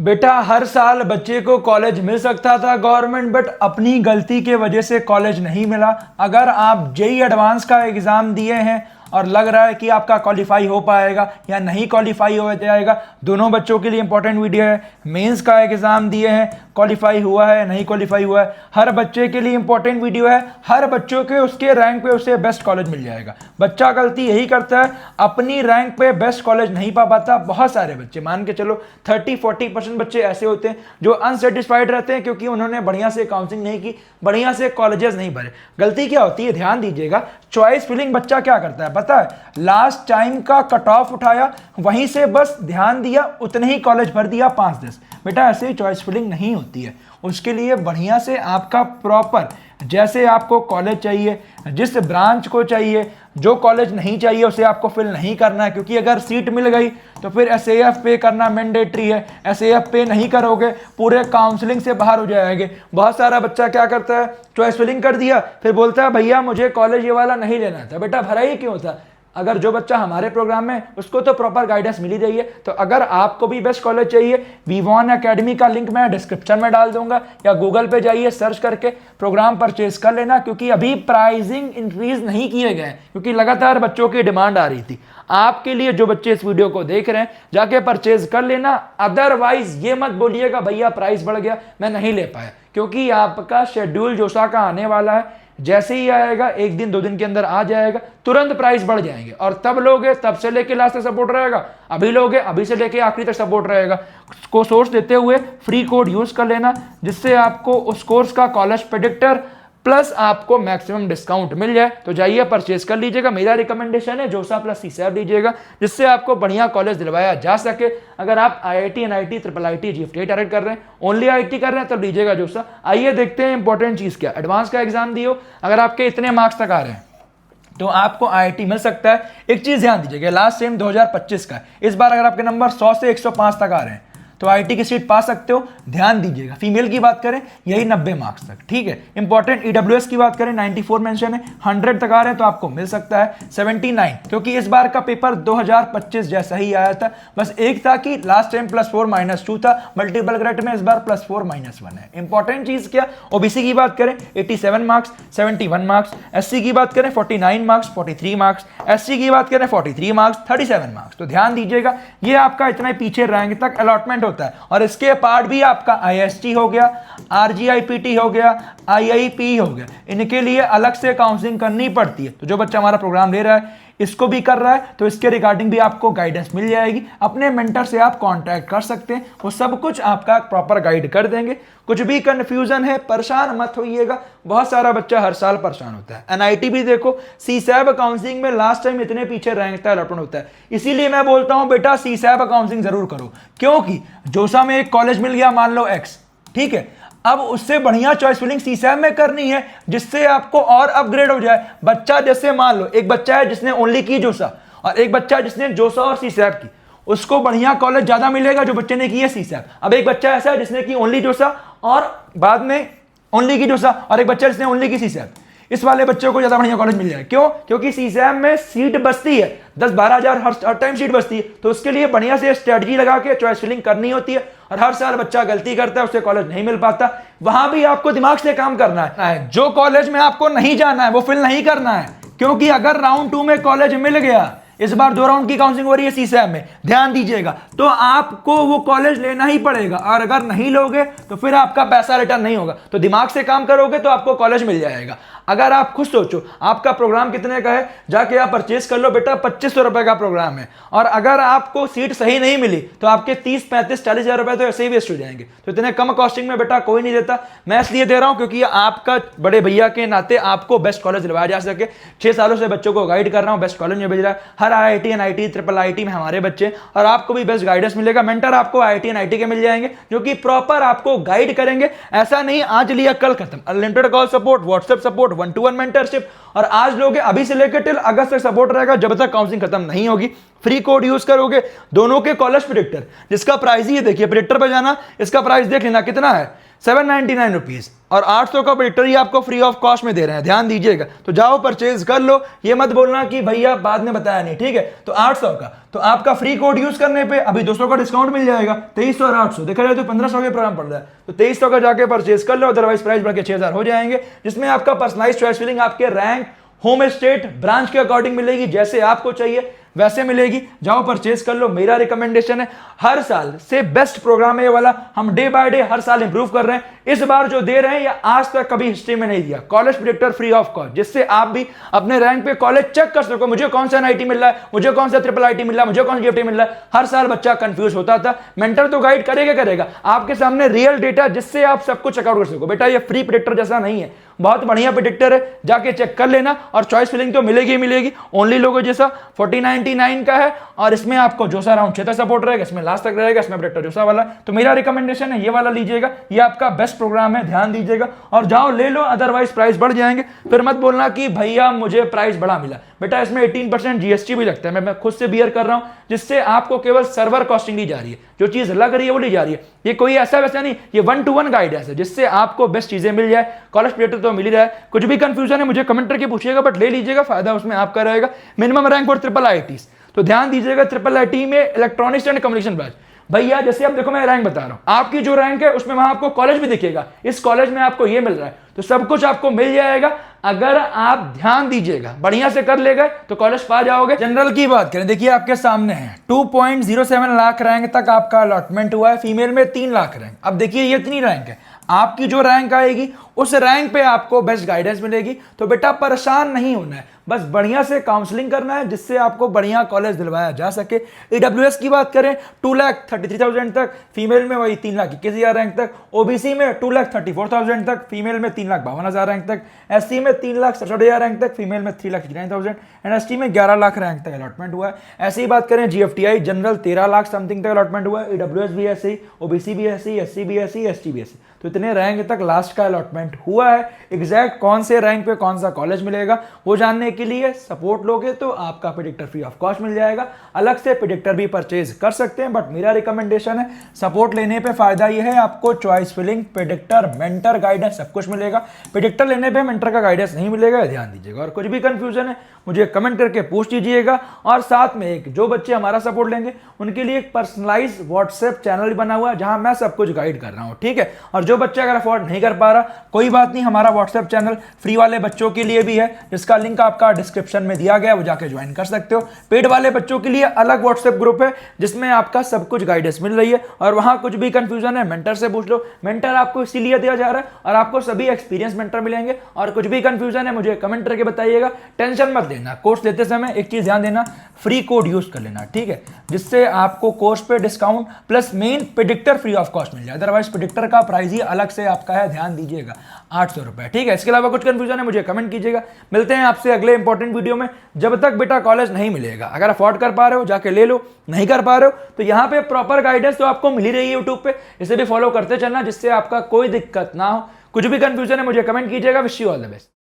बेटा हर साल बच्चे को कॉलेज मिल सकता था गवर्नमेंट, बट अपनी गलती के वजह से कॉलेज नहीं मिला। अगर आप जेईई एडवांस का एग्ज़ाम दिए हैं और लग रहा है कि आपका क्वालिफाई हो पाएगा या नहीं क्वालिफाई हो जाएगा, दोनों बच्चों के लिए इंपॉर्टेंट वीडियो है। मेंस का एग्ज़ाम दिए हैं, क्वालिफाई हुआ है नहीं क्वालिफाई हुआ है, हर बच्चे के लिए इंपॉर्टेंट वीडियो है। हर बच्चों के उसके रैंक पे उसे बेस्ट कॉलेज मिल जाएगा। बच्चा गलती यही करता है, अपनी रैंक पे बेस्ट कॉलेज नहीं पा पाता। बहुत सारे बच्चे, मान के चलो 30-40% बच्चे ऐसे होते हैं जो अनसेटिस्फाइड रहते हैं क्योंकि उन्होंने बढ़िया से काउंसलिंग नहीं की, बढ़िया से कॉलेजेस नहीं भरे। गलती क्या होती है, ध्यान दीजिएगा। चॉइस फिलिंग बच्चा क्या करता है पता है, लास्ट टाइम का कट ऑफ उठाया, वहीं से बस ध्यान दिया, उतने ही कॉलेज भर दिया 5-10। बेटा ऐसे ही चॉइस फिलिंग नहीं होती है। उसके लिए बढ़िया से आपका प्रॉपर, जैसे आपको कॉलेज चाहिए, जिस ब्रांच को चाहिए, जो कॉलेज नहीं चाहिए उसे आपको फिल नहीं करना है। क्योंकि अगर सीट मिल गई तो फिर एसएएफ पे करना मैंडेटरी है। एसएएफ पे नहीं करोगे पूरे काउंसलिंग से बाहर हो जाएंगे। बहुत सारा बच्चा क्या करता है, चॉइस फिलिंग कर दिया, फिर बोलता है भैया मुझे कॉलेज ये वाला नहीं लेना था। बेटा भरा ही क्यों था? अगर जो बच्चा हमारे प्रोग्राम में, उसको तो प्रॉपर गाइडेंस मिल ही रही है। तो अगर आपको भी बेस्ट कॉलेज चाहिए, वीवॉन एकेडमी का लिंक मैं डिस्क्रिप्शन में डाल दूंगा, या गूगल पे जाइए सर्च करके प्रोग्राम परचेज कर लेना। क्योंकि अभी प्राइसिंग इंक्रीज नहीं किए गए हैं, क्योंकि लगातार बच्चों की डिमांड आ रही थी। आपके लिए जो बच्चे इस वीडियो को देख रहे हैं, जाके परचेज कर लेना। अदरवाइज ये मत बोलिएगा भैया प्राइस बढ़ गया मैं नहीं ले पाया, क्योंकि आपका शेड्यूल जोसा का आने वाला है। जैसे ही आएगा 1 दिन 2 दिन के अंदर आ जाएगा, तुरंत प्राइस बढ़ जाएंगे। और तब लोगे तब से लेके लास्ट तक सपोर्ट रहेगा, अभी लोगे अभी से लेके आखिरी तक सपोर्ट रहेगा। को सोर्स देते हुए फ्री कोड यूज कर लेना, जिससे आपको उस कोर्स का कॉलेज प्रेडिक्टर प्लस आपको मैक्सिमम डिस्काउंट मिल जाए। तो जाइए परचेज कर लीजिएगा। मेरा रिकमेंडेशन है जोसा प्लस सीसैप लीजिएगा, जिससे आपको बढ़िया कॉलेज दिलवाया जा सके। अगर आप IIT, NIT, triple IT, GFT target कर रहे हैं, ओनली आईटी कर रहे हैं, तब लीजिएगा जोसा। आइए देखते हैं इंपॉर्टेंट चीज क्या। एडवांस का एग्जाम दियो, अगर आपके इतने मार्क्स तक आ रहे हैं तो आपको आईआईटी मिल सकता है। एक चीज ध्यान दीजिएगा, लास्ट टाइम 2025 का, इस बार अगर आपके नंबर 100 से 105 तक आ रहे हैं तो आईटी की सीट पा सकते हो। ध्यान दीजिएगा, फीमेल की बात करें यही 90 मार्क्स तक, ठीक है। इंपॉर्टेंट ईडब्ल्यूएस की बात करें 94 मेंशन है, 100 तक आ रहे हैं तो आपको मिल सकता है 79। क्योंकि इस बार का पेपर 2025 जैसा ही आया था, बस एक था कि लास्ट टाइम +4 -2 था, मल्टीपल ग्रेड में इस बार +4 -1 है। इंपॉर्टेंट चीज क्या, ओबीसी की बात करें 87 मार्क्स, 71 मार्क्स, एससी की बात करें 49 मार्क्स, 43 मार्क्स, एससी की बात करें 43 मार्क्स, 37 मार्क्स। तो ध्यान दीजिएगा, ये आपका इतना पीछे रैंक तक अलॉटमेंट होता है। और इसके पार्ट भी आपका आईएसटी हो गया, आरजीआईपीटी हो गया, आईआईपी हो गया, इनके लिए अलग से काउंसलिंग करनी पड़ती है। तो जो बच्चा हमारा प्रोग्राम ले रहा है, इसको भी कर रहा है, तो इसके रिगार्डिंग भी आपको गाइडेंस मिल जाएगी। अपने मेंटर से आप कांटेक्ट कर सकते हैं, वो सब कुछ आपका प्रॉपर गाइड कर देंगे। कुछ भी कंफ्यूजन है परेशान मत होइएगा, बहुत सारा बच्चा हर साल परेशान होता है। एनआईटी भी देखो, सीसैप काउंसलिंग में लास्ट टाइम इतने पीछे रैंक था, अलॉटमेंट होता है। इसीलिए मैं बोलता हूं बेटा सीसैप काउंसलिंग जरूर करो, क्योंकि जोसा में एक कॉलेज मिल गया मान लो एक्स, ठीक है, अब उससे बढ़िया चॉइस फिलिंग सीसैप में करनी है, जिससे आपको और अपग्रेड हो जाए। बच्चा जैसे मान लो एक बच्चा है जिसने ओनली की जोसा, और एक बच्चा है जिसने जोसा और सीसैप की, उसको बढ़िया कॉलेज ज्यादा मिलेगा जो बच्चे ने की है सीसैप। अब एक बच्चा ऐसा है जिसने की ओनली जोसा और बाद में ओनली की जोसा, और एक बच्चा जिसने ओनली की सीसैप, इस वाले बच्चों को ज्यादा बढ़िया कॉलेज मिल जाए। क्यों? क्योंकि सीसैप में सीट बचती है, 10-12 हजार हर टाइम सीट बचती है। तो उसके लिए बढ़िया से स्ट्रेटजी लगा के चॉइस फिलिंग करनी होती है। और हर साल बच्चा गलती करता है, उसे कॉलेज नहीं मिल पाता। वहां भी आपको दिमाग से काम करना है। जो कॉलेज में आपको नहीं जाना है वो फिल नहीं करना है, क्योंकि अगर राउंड 2 में कॉलेज मिल गया, इस बार 2 राउंड की काउंसलिंग हो रही है सीसैप में, ध्यान दीजिएगा, तो आपको वो कॉलेज लेना ही पड़ेगा। और अगर नहीं लोगे तो फिर आपका पैसा रिटर्न नहीं होगा। तो दिमाग से काम करोगे तो आपको कॉलेज मिल जाएगा। अगर आप खुद सोचो आपका प्रोग्राम कितने का है, जाके आप परचेज कर लो बेटा, 2500 रुपए का प्रोग्राम है। और अगर आपको सीट सही नहीं मिली तो आपके 30, 35, 40 हजार रुपए तो ऐसे ही वेस्ट हो जाएंगे। तो इतने कम कॉस्टिंग में बेटा कोई नहीं देता। मैं इसलिए दे रहा हूं क्योंकि आपका बड़े भैया के नाते आपको बेस्ट कॉलेज दिलवाया जा सके। 6 सालों से बच्चों को गाइड कर रहा हूं, बेस्ट कॉलेज में भेज रहा है। हर आईआईटी, एनआईटी, ट्रिपल आईटी में हमारे बच्चे, और आपको भी बेस्ट गाइडेंस मिलेगा। मेंटर आपको आईआईटी, एनआईटी के मिल जाएंगे जो कि प्रॉपर आपको गाइड करेंगे। ऐसा नहीं आज लिया कल खत्म। Unlimited call support, WhatsApp support, 1-to-1 mentorship, और आज लोगे अभी से लेकर टिल अगस्त तक सपोर्ट रहेगा, जब तक काउंसलिंग खत्म नहीं होगी। फ्री कोड यूज करोगे, दोनों के कॉलेज प्रेडिक्टर, जिसका प्राइस ही देखिए, प्रेडिक्टर पर जाना, इसका प्राइस देख लेना कितना है, 799 रुपीज और 800 का प्रेडिक्टर ही आपको फ्री ऑफ कॉस्ट में दे रहे हैं, ध्यान दीजिएगा। तो जाओ परचेज कर लो, ये मत बोलना कि भैया बाद में बताया नहीं, ठीक है। तो 800 का तो आपका फ्री कोड यूज करने पे अभी 200 का डिस्काउंट मिल जाएगा। 2300 और 800 देखा जाए तो 1500 के प्रोग्राम पड़ रहा है, तो 2300 का जाके परचेज कर लो, अदरवाइज प्राइस बढ़ के 6000 हो जाएंगे, जिसमें आपका पर्सनलाइज चॉइस फिलिंग आपके रैंक, होम स्टेट, ब्रांच के अकॉर्डिंग मिलेगी, जैसे आपको चाहिए वैसे मिलेगी। जाओ परचेज कर लो। मेरा रिकमेंडेशन है, हर साल से बेस्ट प्रोग्राम है ये वाला, हम डे बाय डे हर साल इंप्रूव कर रहे हैं। इस बार जो दे रहे हैं या आज तक कभी हिस्ट्री में नहीं दिया, college predictor free of cost, जिससे आप भी अपने रैंक पे कॉलेज चेक कर सको, मुझे कौन सा एनआईटी मिल रहा है, मुझे कौन सा ट्रिपल आईटी मिल रहा है, मुझे कौन सा जीएफटी मिल रहा है। हर साल बच्चा कंफ्यूज होता था, मेंटर तो गाइड करेगा आपके सामने रियल डेटा, जिससे आप सब कुछ चेकआउट कर सको। बेटा ये फ्री प्रेडिक्टर जैसा नहीं है, बहुत बढ़िया प्रेडिक्टर है, जाके चेक कर लेना। और चॉइस फिलिंग तो मिलेगी मिलेगी, ओनली लोगो जैसा 4099 का है, और इसमें आपको जोसा राउंड 6 तक सपोर्ट रहेगा, इसमें लास्ट तक रहेगा, इसमें प्रेडिक्टर जोसा वाला। तो मेरा रिकमेंडेशन है ये वाला लीजिएगा, ये आपका बेस्ट प्रोग्राम है, ध्यान दीजिएगा और जाओ ले लो, अदरवाइज प्राइस बढ़ जाएंगे। फिर मत बोलना कि भैया मुझे प्राइस बड़ा मिला। बेटा इसमें 18% जीएसटी भी लगता है, मैं खुद से बियर कर रहा हूं, जिससे आपको केवल सर्वर कॉस्टिंग दी जा रही है, जो चीज लग रही है वो ली जा रही है। ये कोई ऐसा वैसा नहीं, ये 1-to-1 गाइडेंस है, जिससे आपको बेस्ट चीजें मिल जाए। कॉलेज प्रेडिक्टर तो मिल ही रहा है, कुछ भी कंफ्यूजन है मुझे कमेंट करके पूछिएगा, बट ले लीजिएगा, फायदा उसमें आपका रहेगा। मिनिमम रैंक और ट्रिपल आईटीज, तो ध्यान दीजिएगा, ट्रिपल आईटी में इलेक्ट्रॉनिक्स एंड कम्युनिकेशन ब्रांच। भैया जैसे आप देखो, मैं रैंक बता रहा हूं, आपकी जो रैंक है उसमें वहां आपको कॉलेज भी दिखेगा, इस कॉलेज में आपको ये मिल रहा है, तो सब कुछ आपको मिल जाएगा। अगर आप ध्यान दीजिएगा, बढ़िया से कर ले गए तो कॉलेज पा जाओगे। जनरल की बात करें, देखिए आपके सामने है 2.07 लाख रैंक तक आपका अलॉटमेंट हुआ है, फीमेल में 3 लाख रैंक। अब देखिए ये इतनी रैंक है, आपकी जो रैंक आएगी उस रैंक पे आपको बेस्ट गाइडेंस मिलेगी। तो बेटा परेशान नहीं होना है, बस बढ़िया से काउंसलिंग करना है, जिससे आपको बढ़िया कॉलेज दिलवाया जा सके। ईडब्ल्यूएस की बात करें 2,33,000 तक, फीमेल में वही 3,21,000 रैंक तक, ओबीसी में 2,34,000 तक, फीमेल में 3,52,000 रैंक तक, एससी में 3,67,000 रैंक तक, फीमेल में 3,69,000 एंड एसटी में 11 लाख रैंक तक अलॉटमेंट हुआ है। ऐसी ही बात करें जीएफटीआई जनरल 13 लाख समथिंग तक अलॉटमेंट हुआ है, ईडब्ल्यूएस भी ऐसे ही, ओबीसी भी ऐसे ही, एससी भी ऐसे ही, एसटी भी ऐसे। तो इतने रैंक तक लास्ट का अलॉटमेंट हुआ है। एग्जैक्ट कौन से रैंक पे कौन सा कॉलेज मिलेगा वो जानने के लिए सपोर्ट लोगे तो आपका प्रेडिक्टर फ्री ऑफ कॉस्ट मिल जाएगा। अलग से प्रेडिक्टर भी परचेज कर सकते हैं, बट मेरा रिकमेंडेशन है सपोर्ट लेने पे फायदा ये है, आपको choice filling, predictor, mentor guidance सब कुछ मिलेगा। प्रेडिक्टर लेने पे मेंटर का गाइडेंस नहीं मिलेगा, ध्यान दीजिएगा। और कुछ भी कंफ्यूजन है मुझे कमेंट करके पूछ लीजिएगा। और साथ में एक जो बच्चे हमारा सपोर्ट लेंगे उनके लिए एक पर्सनलाइज व्हाट्सएप चैनल बना हुआ है, जहां मैं सब कुछ गाइड कर रहा हूं, ठीक है। और जो बच्चा अगर अफोर्ड नहीं कर पा रहा, कोई बात नहीं, हमारा व्हाट्सएप चैनल फ्री वाले बच्चों के लिए भी है, जिसका लिंक आपका डिस्क्रिप्शन में दिया गया है, वो जाके ज्वाइन कर सकते हो। पेड वाले बच्चों के लिए अलग व्हाट्सएप ग्रुप है, जिसमें आपका सब कुछ गाइडेंस मिल रही है। और वहां कुछ भी कंफ्यूजन है मेंटर से पूछ लो, मेंटर आपको इसीलिए दिया जा रहा है, और आपको सभी एक्सपीरियंस मेंटर मिलेंगे। और कुछ भी कंफ्यूजन है मुझे कमेंट करके बताइएगा, टेंशन मत लेना। कोर्स लेते समय एक चीज ध्यान देना, फ्री कोड यूज कर लेना, ठीक है, जिससे आपको कोर्स पे discount plus main predictor free of cost मिल जाए। अदरवाइज प्रेडिक्टर का प्राइस ही अलग से आपका है, ध्यान दीजिएगा, 800 रुपए, ठीक है। इसके अलावा कुछ कंफ्यूजन है मुझे कमेंट कीजिएगा। मिलते हैं आपसे अगले इंपॉर्टेंट वीडियो में। जब तक बेटा कॉलेज नहीं मिलेगा, अगर अफोर्ड कर पा रहे हो जाके ले लो, नहीं कर पा रहे हो तो यहाँ पे प्रॉपर गाइडेंस तो आपको मिल ही रही है यूट्यूब पे, इसे भी फॉलो करते चलना, जिससे आपका कोई दिक्कत ना हो। कुछ भी कंफ्यूजन है मुझे कमेंट कीजिएगा। Wish you all the best.